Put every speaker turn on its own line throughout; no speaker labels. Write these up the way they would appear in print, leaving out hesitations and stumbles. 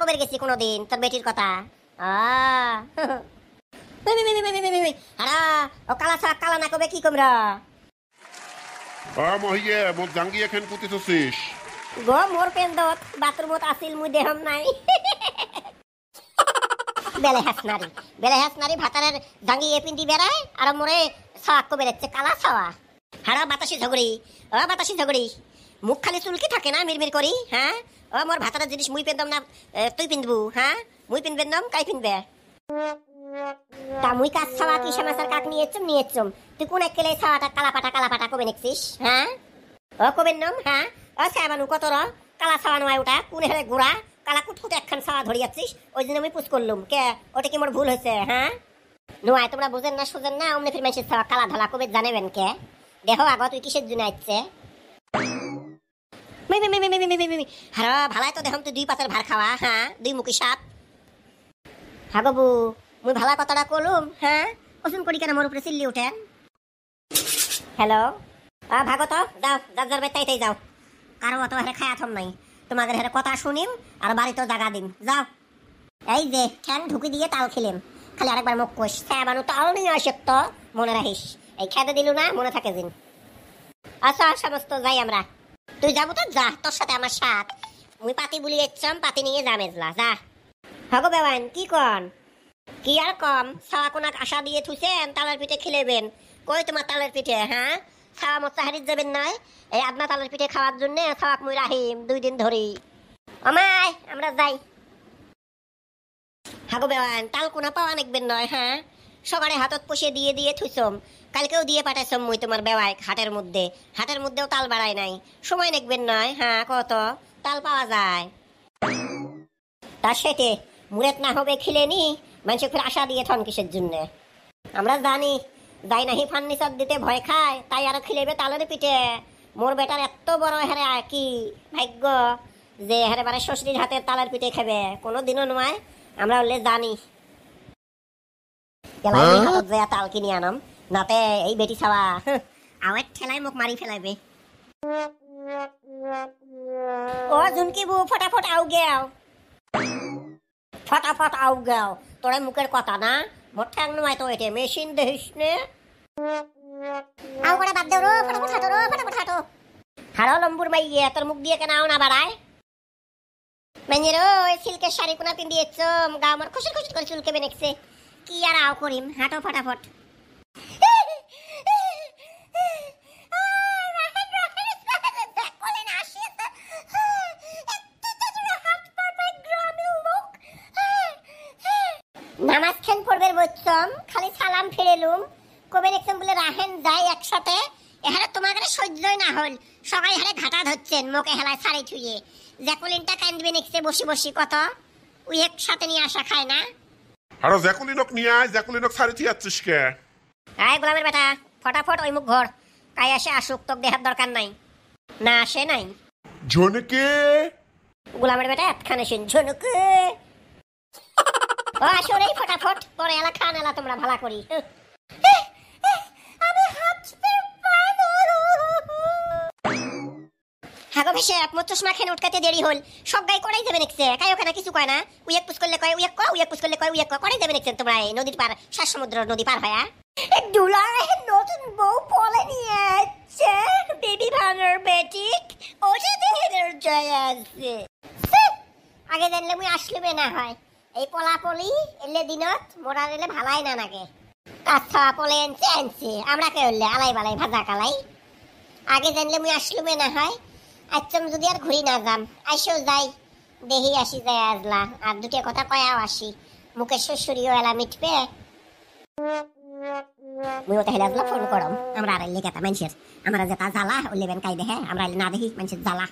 কবে গেছি কোনোদিন তোর বেটির কথা? আরা ও কালা ছাড়া কালা না কবে কি কমরা?
মহিয়ে মোর জাঙ্গি এখন পুতিছছিস
গো মোর পেন্দত বাথরুমত আসিল মুই দেহম নাই। বেলে হাসনারি ভাতারের জাঙ্গি এ পিন্ডি বেড়ায় আর মোরে ছাওয়া কবে রেচ্ছে কালা ছাওয়া। হারা বাতাসি ঝগড়ি মুখ খালি চুলকি থাকে না মিরমির করি। হ্যাঁ ও মোর ভাতারের জিনিস মুই পেন্দম না তুই পিনবু? হ্যাঁ মুই পিনবেন নাম কাই পিনবে? তা মুই কাজ ছাওয়া কি সমাচার কাক নিয়েছম তুই কোন একলে ছাওয়াটা কালা পাটা কবে নেছিস? হ্যাঁ ও কবেন নাম? হ্যাঁ ও সাবানু কত র কালা ছাওয়া নয় ওটা কোন হেলে গোড়া কালা কুটকুট একখান ছাওয়া ধরিয়াছিস ওই জন্য আমি পুষ করলুম কে ওটা কি মোর ভুল হয়েছে? হ্যাঁ নয় তোমরা বুঝেন না সুজেন না অমনি ফির মানুষের ছাওয়া কালা ঢালা কবে জানেবেন কে? দেখো আগত তুই কিসের জন্য আসছে? হারা ভালাই তো দেখম তুই দুই পাতের ভার খাওয়া। হ্যাঁ দুই মুখী সাপ। হ্যাঁ বাবু মুই ভালা কথাটা কলুম। হ্যাঁ ওসম করি কেন মোর উপরে চিল্লি উঠেন? হ্যালো ভাগত যাও যার বেতাইতেই যাও কারো অত হেরে খায়া থম নাই তোমাদের হেরে কথা শুনিম আর বাড়িতেও জাগা দিম। যাও এই যে ঠ্যাং ঢুকি দিয়ে তাল খেলেম খালি আরেকবার মুখ কোষ বানু তাল নিয়ে আসে তো মনে রাখিস এই খেতে দিলু না মনে থাকে দিন। আচ্ছা সমস্ত যাই আমরা তুই যাবো তো যা তোর সাথে আমার সাথ মুই পাতি বুলি এসছম পাতি নিয়ে যা মেজলা যা। হাগো বেওয়ান কি কন কি আর কম ছাওয়া কোনাক আশা দিয়ে থুইছেন তালের পিঠে খেলেবেন কই তোমার তালের পিঠে? হ্যাঁ ছাওয়া মোচ্চা হারিত যাবেন নয় এই আদনা তালের পিঠে খাওয়ার জন্য ছাওয়াক মুই রাহিম 2 দিন ধরি। আমায় আমরা যাই। হাগো বেওয়ান তাল কোনা পাওয়া নেকবেন নয়? হ্যাঁ সকালে হাতত পশে দিয়ে থুইছম কালকেও দিয়ে পাঠাইছম মুই তোমার বেওয়াই হাটের মধ্যেও তাল বাড়াই নাই সময় নেকবেন নয়? হ্যাঁ কত তাল পাওয়া যায় তার সেটে মুরেত না হবে খিলে নি মানুষের ফের আশা দিয়ে থন কিসের জন্য? আমরা জানি যাই নাহি ফার্নিচার দিতে ভয় খায় তাই আরো খিলেবে তালের পিঠে। মোর বেটার এত বড় হেরে কি ভাগ্য যে হেরে বারে শ্বশুরির হাতে তালের পিঠে খাবে কোনো দিনও নয়। আমরা বললে জানি তাল কিনি আনম নাতে এই বেটি ছাওয়া আওয়ার ঠেলায় মুখ মারি ফেলাইবে। ও ঝুনকি বউ ফটাফট আউ গেও তোরা মুখের কথা না মোর ঠ্যাং নয় তো এটা মেশিন দেখিস নে আউ করে বাদ দেও ফটাফট হাঁটো হারো লম্বুর মাইয়ে তোর মুখ দিয়ে কেন আও না বাড়ায় মেঞ্জের ওই সিল্কের শাড়ি কোনা পিন দিয়েছ গা আমার খুশি করে চুলকে বেনেছে কি আর আও করিম হাঁটো ফটাফট। নামাজ খান পড়বে বলছম খালি সালাম ফিরেলুম কবে দেখছেন বলে রাহেন যাই একসাথে এহারে তোমাদের সহ্যই না হল সবাই হারে ঘাটা ধরছেন মুখে হেলায় শাড়ি ছুঁয়ে জ্যাকুলিনটা কান্দবে নেক্সে বসি কত ওই একসাথে নিয়ে আসা খায় না।
আরো জ্যাকুলিনক নিয়ে আয় জ্যাকুলিনক শাড়ি থিয়াচ্ছিস কে?
আয় গোলামের বেটা ফটাফট ওই মুখ ঘর কাই আসে আসুক তোকে দেখার দরকার নাই না আসে নাই
ঝনকে
গোলামের বেটা এতখানে শুন ঝনকে ও আসো রে ফটাফট পরে এলা খান এলা তোমরা ভালা করি। আমি হাত হাগো ভেসে মোর চশমা খেন উঠকাতে দেরি হল সব গাই করাই যাবে নেক্সে কাই ওখানে কিছু কয় না উইক পুশ করলে কয় উইক করাই যাবে নেক্সে তোমরা এই নদীর পার সাত সমুদ্র নদী পার হয়া দুলার নতুন বউ পলে নিয়ে আসছে বেবি ভাঙার বেটি ওটা দেখে জয় আসছে আগে জানলে মুই আসলে না হয় এই পলাপলি এলে দিনত মোরা এলে ভালাই না নাগে কাঁচা পলে আনছে আমরা কে হলে আলাই বালাই ভাজা কালাই আগে জানলে মুই আসলুমে না হয় আচ্ছম যদি আর ঘুরি না যাম আইসেও যাই দেহি আসি যায় আজলা আর দুটো কথা কয়াও আসি মুখের শ্বশুরিও এলা মিটবে মুই ওটা হেলে আজলা ফোন করম আমরা আর এলে কেতা মানুষের আমরা যেটা জ্বালা উল্লেবেন কাই দেখে আমরা না দেখি মানুষের জ্বালা।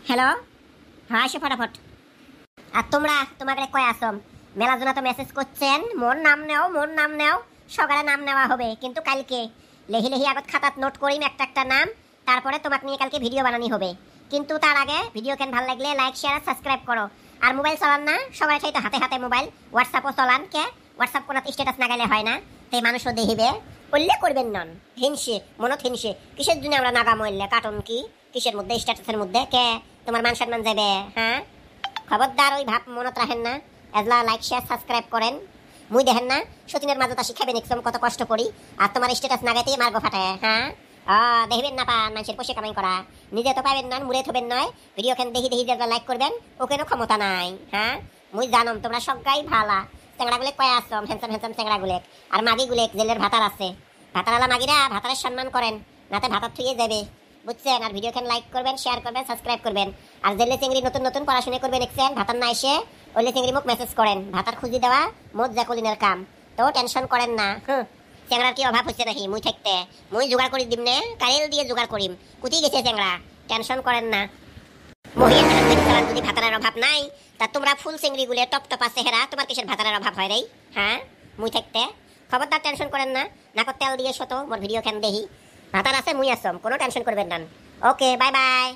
হ্যালো হ্যাঁ আসে ফটাফট আর তোমরা তোমাকে কয় আসম মেলা জনা তো মেসেজ করছেন মোর নাম নেও সকালে নাম নেওয়া হবে কিন্তু কালকে লেহি আগত খাতাত নোট করিম একটা নাম তারপরে তোমাকে নিয়ে কালকে ভিডিও বানানি হবে কিন্তু তার আগে ভিডিও কেন ভালো লাগলে লাইক শেয়ার আর সাবস্ক্রাইব করো আর মোবাইল চালান না সবাই চাই তো হাতে মোবাইল হোয়াটসঅ্যাপও চালান কে হোয়াটসঅ্যাপ কোনাত স্ট্যাটাস না গেলে হয় না তাই মানুষও দেখিবে বললে করবেন নন মনত হিংসে কিসের জন্য আমরা নাগা মরলে কার্টুন কি কিসের মধ্যে স্ট্যাটাসের মধ্যে কে তোমার মান সম্মান যাবে? হ্যাঁ খবরদার ওই ভাব মনত রাখেন না, এজলা লাইক শেয়ার সাবস্ক্রাইব করেন। মুই দেখেন না সতীনের মাঝে আসি খাবেন একদম কত কষ্ট করি, আর তোমার স্ট্যাটাস না গাইতে মারবো ফাটায়। হ্যাঁ দেখবেন না পান মানুষের পয়সা কামাই করা, নিজে তো পাবেন না, মুড়ে থবেন নয়। ভিডিও খান দেখি দেখি যেগুলো লাইক করবেন ওকেও ক্ষমতা নাই। হ্যাঁ মুই জানম তোমরা সবাই ভালা চেংড়াগুলো কয়ে আসম, হ্যান্ডসাম হ্যান্ডসাম চেংড়াগুলো আর মাগিগুলো জেলের ভাতার আছে, ভাতারালা মাগিরা ভাতারের সম্মান করেন, নাতে ভাতার থুয়ে যাবে বুঝছেন। আর ভিডিও খান লাইক করবেন, শেয়ার করবেন, সাবস্ক্রাইব করবেন। আর জেলে চিংড়ি নতুন নতুন পড়াশোনা করবেন দেখছেন, ভাতার না এসে ওইলে চিংড়ি মুখ মেসেজ করেন, ভাতার খুঁজি দেওয়া মোট জ্যাকুলিনের কাম। তো টেনশন করেন না, চেংড়ার কি অভাব হচ্ছে নাকি মুই থাকতে? মুই জোগাড় করি দিম নে, কারেল দিয়ে জোগাড় করিম, কুতি গেছে চেংড়া, টেনশন করেন না। মহিলা যদি ভাতারের অভাব নাই তা তোমরা ফুল চিংড়ি গুলে টপ টপ আছে হেরা, তোমার কিসের ভাতারের অভাব হয় রে? হ্যাঁ মুই থাকতে খবরদার টেনশন করেন না, নাকত তেল দিয়ে শত মোর ভিডিও খান দেখি, ভাতার আছে মুই আসম, কোনো টেনশন করবেন না। Okay bye bye.